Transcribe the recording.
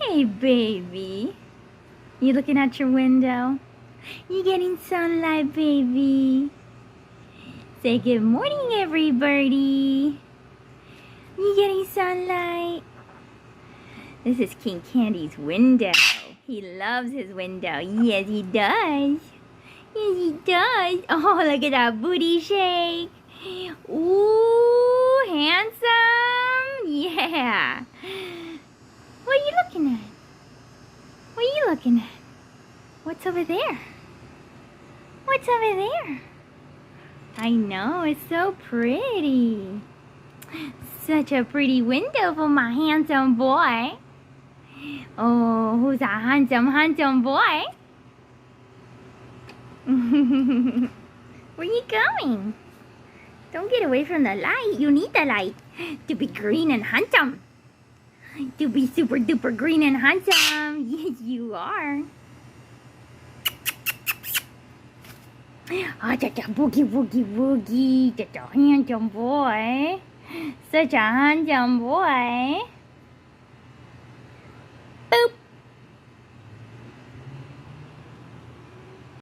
Hey, baby. You looking at your window? You getting sunlight, baby? Say good morning, everybody. You getting sunlight? This is King Candy's window. He loves his window. Yes, he does. Yes, he does. Oh, look at that booty shake. Ooh, handsome. Yeah. What are you looking at? What are you looking at? What's over there? What's over there? I know, it's so pretty. Such a pretty window for my handsome boy. Oh, who's a handsome boy? Where you going? Don't get away from the light. You need the light to be green and handsome. To be super duper green and handsome. Yes, you are. Oh, such a boogie. Such a handsome boy. Such a handsome boy.